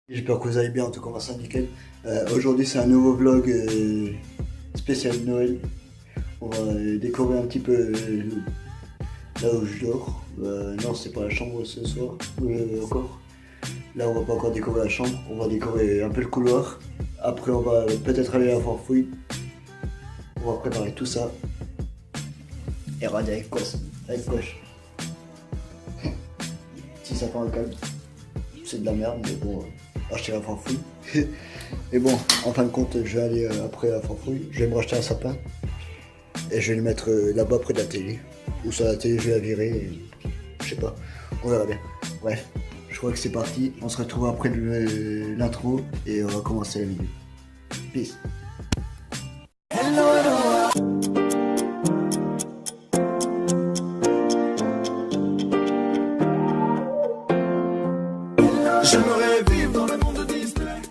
J'espère que vous allez bien, en tout cas on va ça nickel. Aujourd'hui c'est un nouveau vlog spécial Noël. On va décorer un petit peu là où je dors. Non, c'est pas la chambre ce soir, encore. Là on va pas encore décorer la chambre, on va décorer un peu le couloir. Après on va peut-être aller à la farfouille. On va préparer tout ça. Et regarde avec quoi ça? Avec quoi si ça prend un calme, c'est de la merde, mais bon, acheter la farfouille. Et bon, en fin de compte, je vais aller après la farfouille, je vais me racheter un sapin et je vais le mettre là-bas près de la télé. Ou sur la télé, je vais la virer, et, je sais pas, on verra bien. Bref, je crois que c'est parti, on se retrouve après l'intro et on va commencer la vidéo. Peace. J'aimerais vivre dans le monde de Disney.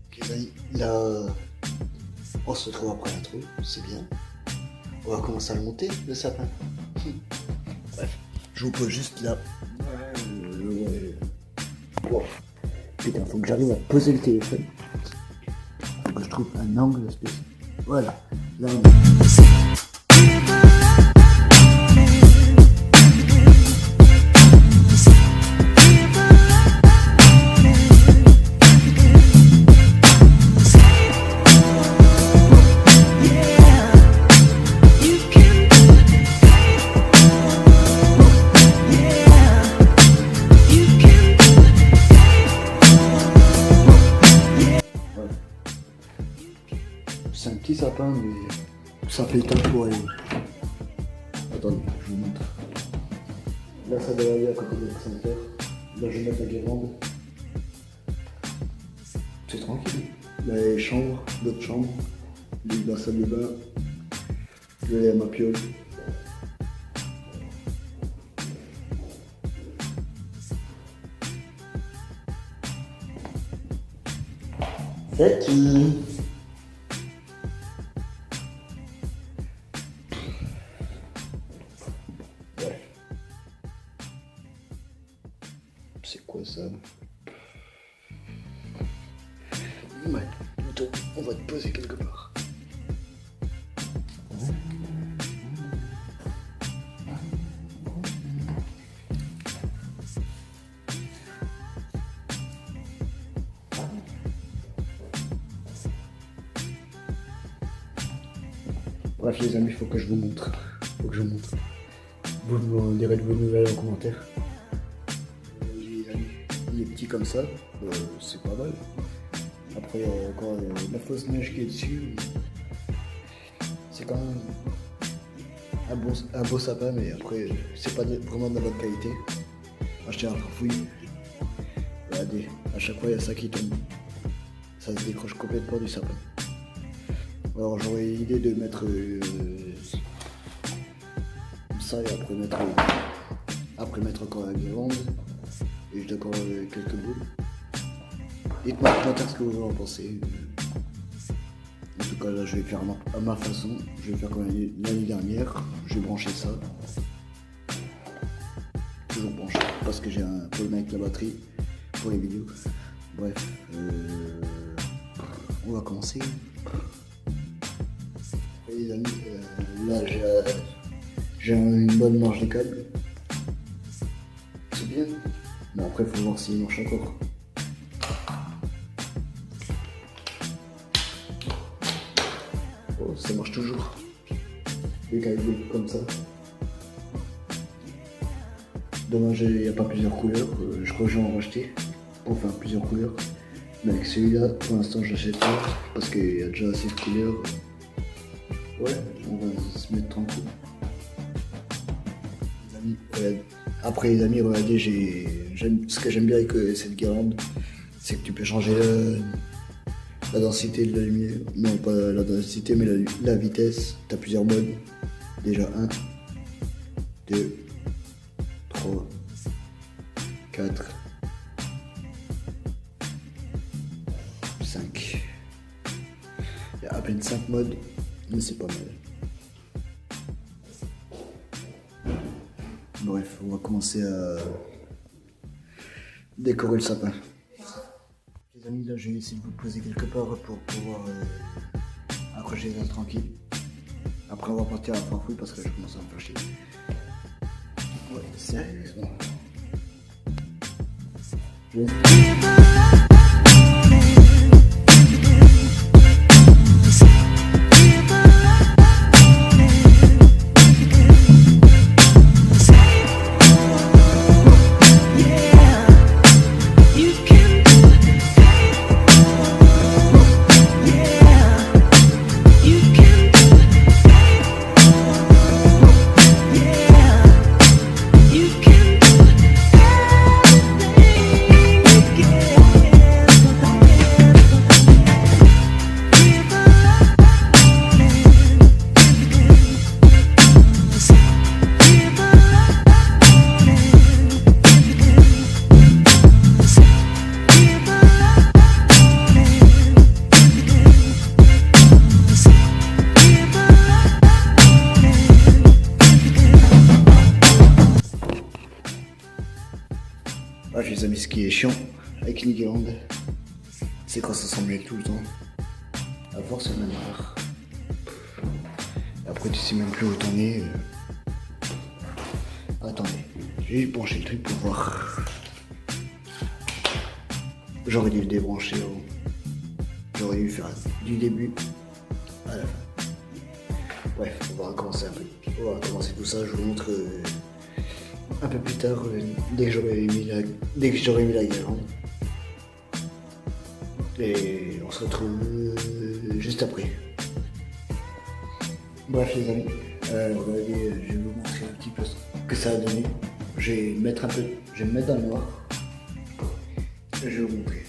Ok, là, on se retrouve après l'intro, c'est bien. On va commencer à le monter, le sapin. Bref, je vous pose juste là. Wow. Putain, faut que j'arrive à poser le téléphone. Faut que je trouve un angle spécial. Voilà, là on est. C'est un petit sapin, mais ça fait le temps pour aller. Attendez, je vous montre. Là, ça doit aller à côté de l'extincteur. Là, je vais mettre la guirlande. C'est tranquille. Là, il y a les chambres, d'autres chambres. L'huile dans la salle de bain. Je vais aller à ma piole. C'est qui? C'est quoi ça? Ouais, plutôt, on va te poser quelque part. Bref les amis, faut que je vous montre. Vous me direz de vos nouvelles en commentaire. Il est petit comme ça, c'est pas mal. Après, encore la fausse neige qui est dessus. C'est quand même un beau sapin, mais après, c'est pas vraiment de la bonne qualité. Acheter un farfouille. Regardez, à chaque fois, il y a ça qui tombe. Ça se décroche complètement du sapin. Alors, j'aurais l'idée de mettre ça et après mettre encore la guirlande. Et je dois encore quelques boules. Dites-moi en commentaire ce que vous en pensez. En tout cas là je vais faire à ma façon. Je vais faire comme l'année dernière. Je vais brancher ça. Toujours branché parce que j'ai un problème avec la batterie pour les vidéos. Bref, on va commencer. Et les amis, là j'ai une bonne marge de câble. C'est bien. Mais après, il faut voir s'il marche encore. Oh, ça marche toujours. Les câbles comme ça. Dommage, il n'y a pas plusieurs couleurs. Je crois que je vais en racheter pour faire plusieurs couleurs. Mais avec celui-là, pour l'instant, je l'achète pas parce qu'il y a déjà assez de couleurs. Ouais, on va se mettre tranquille. Les amis, après les amis, regardez, ce que j'aime bien avec cette guirlande, c'est que tu peux changer la densité de la lumière. Non, pas la densité, mais la vitesse. Tu as plusieurs modes. Déjà 1, 2, 3, 4, 5. Il y a à peine 5 modes, mais c'est pas mal. Bref, on va commencer à décorer le sapin. Les amis, là je vais essayer de vous poser quelque part pour pouvoir accrocher ça tranquille. Après on va partir à la farfouille parce que je commence à me faire chier. Ouais, sérieusement. Ah, les amis, ce qui est chiant avec une guirlande, c'est quand ça s'emmêle tout le temps. À force, c'est même rare. Après, tu sais même plus où t'en es. Attendez, j'ai branché le truc pour voir. J'aurais dû le débrancher avant. J'aurais dû le faire du début à la fin. Bref, on va recommencer un peu. On va recommencer tout ça, je vous montre un peu plus tard, dès que j'aurai mis la guirlande. Et on se retrouve juste après. Bref les amis, regardez, je vais vous montrer un petit peu ce que ça a donné. Je vais me mettre dans le noir. Et je vais vous montrer.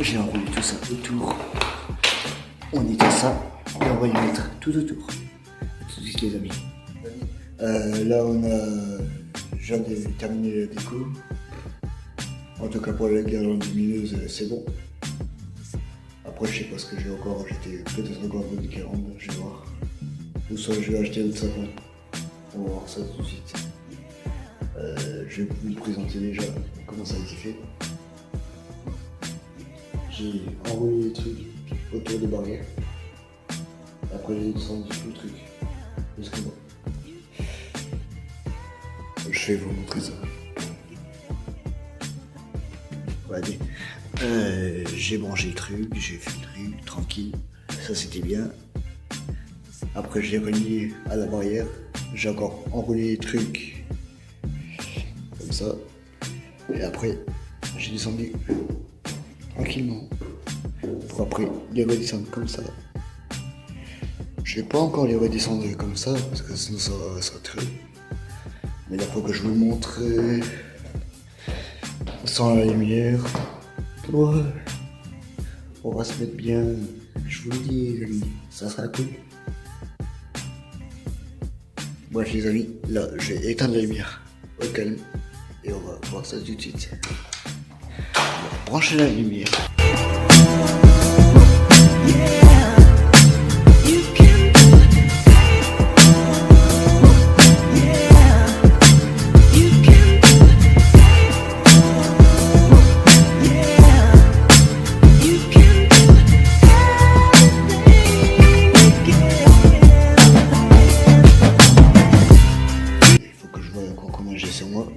J'ai enroulé tout ça autour. On éteint ça et on va y mettre tout autour. Tout de suite les amis. Là on a déjà terminé la déco. En tout cas pour la guirlande lumineuse c'est bon. Après je sais pas ce que j'ai encore. J'étais peut-être encore une guirlande, je vais voir. Ou soit je vais acheter autre sapin. On va voir ça tout de suite. Je vais vous présenter déjà comment ça a été fait. J'ai enroulé les trucs autour des barrières. Après j'ai descendu tout le truc jusqu'au bas. Je vais vous montrer ça. Regardez. J'ai branché le truc, j'ai fait le truc tranquille. Ça c'était bien. Après j'ai relié à la barrière. J'ai encore enroulé les trucs comme ça. Et après j'ai descendu tranquillement pour après les redescendre comme ça. Je vais pas encore les redescendre comme ça parce que sinon ça sera très. Mais il faut que je vous montre sans la lumière. Ouais. On va se mettre bien. Je vous le dis les amis, ça sera cool. Bref les amis, là je vais éteindre la lumière au calme et on va voir ça tout de suite. Branchez la lumière. Il faut que je vois comment j'ai sur moi.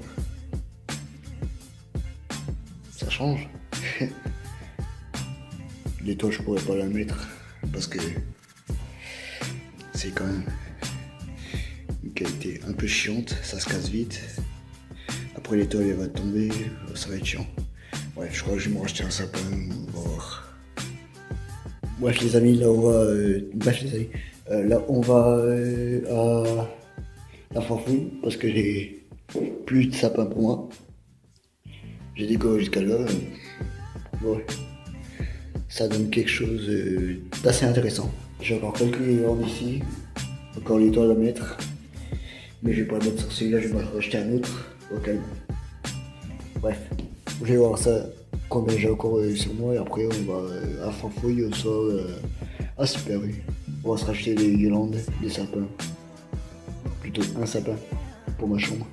Ça change. L'étoile je pourrais pas la mettre parce que c'est quand même une qualité un peu chiante, ça se casse vite. Après l'étoile elle va tomber, ça va être chiant. Bref, je crois que je vais me racheter un sapin, on va voir. Bref les amis, là on va à la farfouille parce que j'ai plus de sapin pour moi. J'ai décoré jusqu'à là. ouais, ça donne quelque chose d'assez intéressant. J'ai encore quelques guirlandes ici, encore les toiles à mettre, mais je vais pas le mettre sur celui-là, je vais m'en racheter un autre au calme. Bref, je vais voir ça combien j'ai encore sur moi et après on va à Fanfouille au soir à Super U. On va se racheter des guirlandes, des sapins, plutôt un sapin pour ma chambre.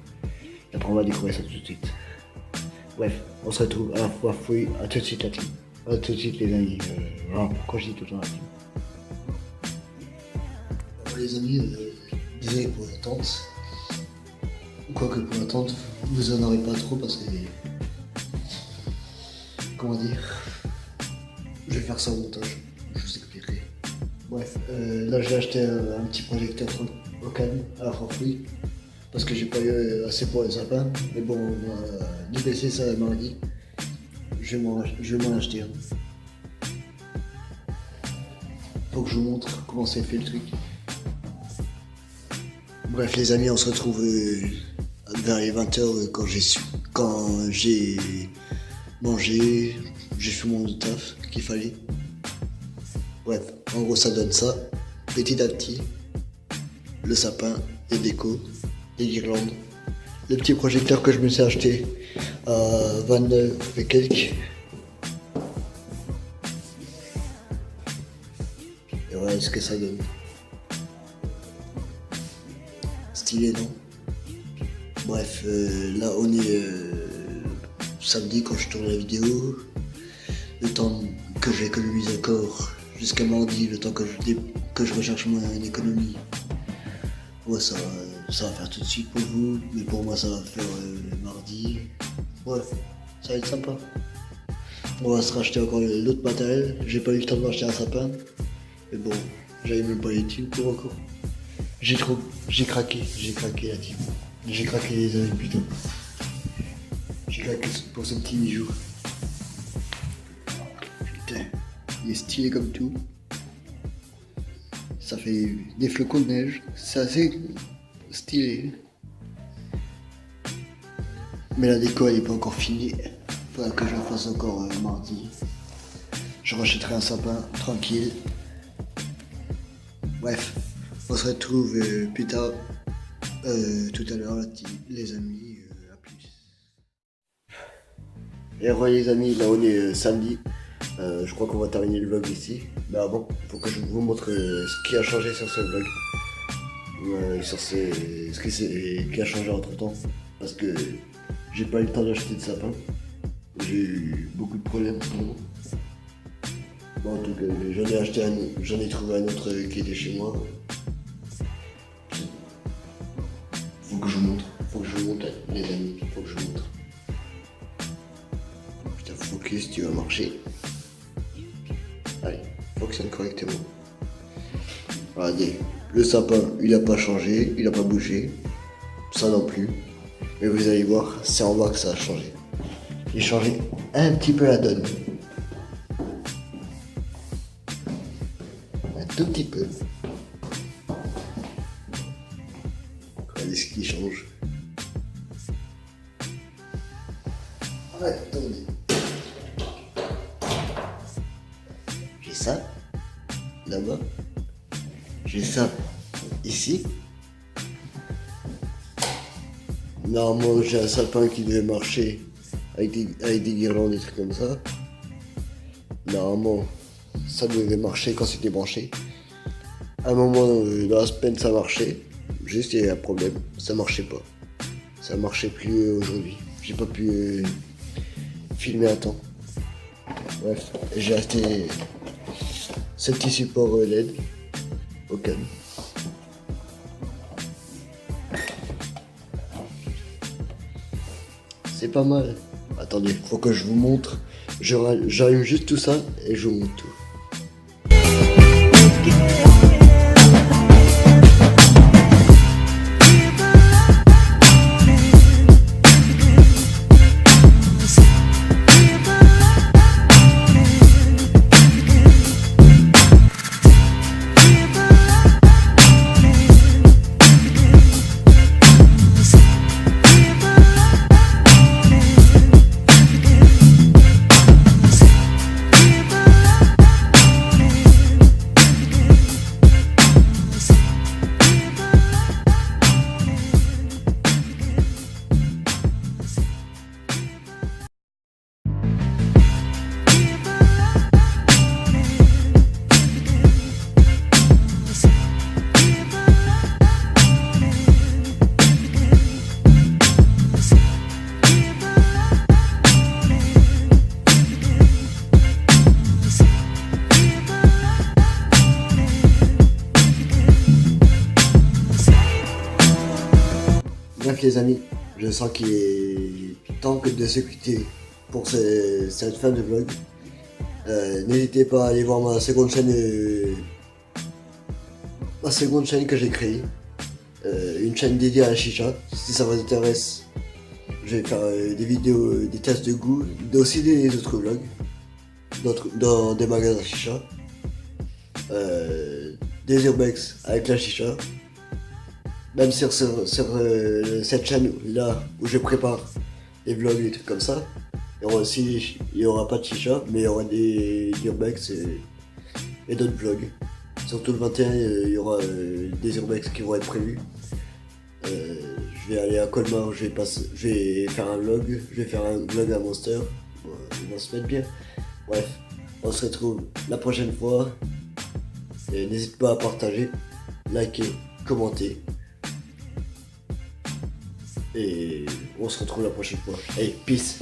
Et après on va décorer ça tout de suite. Bref, on se retrouve à Fanfouille, à tout de suite la team. À tout de suite les amis, quand je dis tout le temps la team. Alors, les amis, désolé pour l'attente. Quoique pour l'attente, vous en aurez pas trop parce que... Comment dire, je vais faire ça au montage, je vous expliquerai. Bref, là j'ai acheté un petit projecteur au calme à la Fanfouille parce que j'ai pas eu assez pour les sapins. Mais bon, on m'a dit baisser ça mardi. Je vais m'en acheter un. Faut que je vous montre comment c'est fait le truc. Bref les amis, on se retrouve vers les 20h quand j'ai mangé, j'ai fait mon taf qu'il fallait. Bref, en gros ça donne ça, petit à petit, le sapin, les décos, les guirlandes, le petit projecteur que je me suis acheté à 29 et quelques. Et voilà ce que ça donne. Stylé, non? Bref, là on est samedi quand je tourne la vidéo. Le temps que j'économise encore jusqu'à mardi, le temps que je recherche mon économie. Ouais, ça va faire tout de suite pour vous, mais pour moi ça va faire mardi. Bref, ça va être sympa. On va se racheter encore l'autre matériel. J'ai pas eu le temps de m'acheter un sapin. Mais bon, j'avais même pas les thunes pour encore. J'ai craqué la team. J'ai craqué les amis putain. J'ai craqué pour ce petit bijou. Putain, il est stylé comme tout. Ça fait des flocons de neige. C'est assez stylé. Mais la déco elle est pas encore finie. Faudra que je la fasse encore mardi. Je rachèterai un sapin tranquille. Bref, on se retrouve plus tard. Tout à l'heure les amis, à plus. Et re les amis, là on est samedi. Je crois qu'on va terminer le vlog ici. Mais avant, il faut que je vous montre ce qui a changé sur ce vlog. Sur ce qui a changé entre temps. Parce que j'ai pas eu le temps d'acheter de sapin. J'ai eu beaucoup de problèmes en ce moment. Bon, en tout cas, j'en ai trouvé un autre qui était chez moi. Faut que je vous montre les amis, faut que je vous montre. Putain, focus, tu vas marcher. Allez, fonctionne correctement. Regardez, le sapin, il a pas changé, il a pas bougé. Ça non plus. Mais vous allez voir, c'est en bas que ça a changé. J'ai changé un petit peu la donne. Un tout petit peu. Regardez ce qui change. Attendez. J'ai ça, là-bas. J'ai ça, ici. Normalement, j'ai un sapin qui devait marcher avec des guirlandes, des trucs comme ça. Normalement, ça devait marcher quand c'était branché. À un moment dans la semaine, ça marchait. Juste, il y a un problème, ça marchait pas. Ça marchait plus aujourd'hui. J'ai pas pu filmer à temps. Bref, j'ai acheté ce petit support LED au calme. C'est pas mal. Attendez, faut que je vous montre. J'allume juste tout ça et je vous montre tout. donc les amis, je sens qu'il est temps que de se quitter pour cette fin de vlog. N'hésitez pas à aller voir ma seconde chaîne que j'ai créée. Une chaîne dédiée à la chicha. Si ça vous intéresse, je vais faire des vidéos, des tests de goût, aussi des autres vlogs dans des magasins chicha. Des urbex avec la chicha. Même sur cette chaîne là où je prépare des vlogs et des trucs comme ça, il y aura pas de chicha, mais il y aura des urbex et d'autres vlogs. Surtout le 21, il y aura des urbex qui vont être prévus. Je vais aller à Colmar, je vais faire un vlog, à Monster. On va se mettre bien. Bref, on se retrouve la prochaine fois. Et n'hésite pas à partager, liker, commenter. Et on se retrouve la prochaine fois. Hey, peace!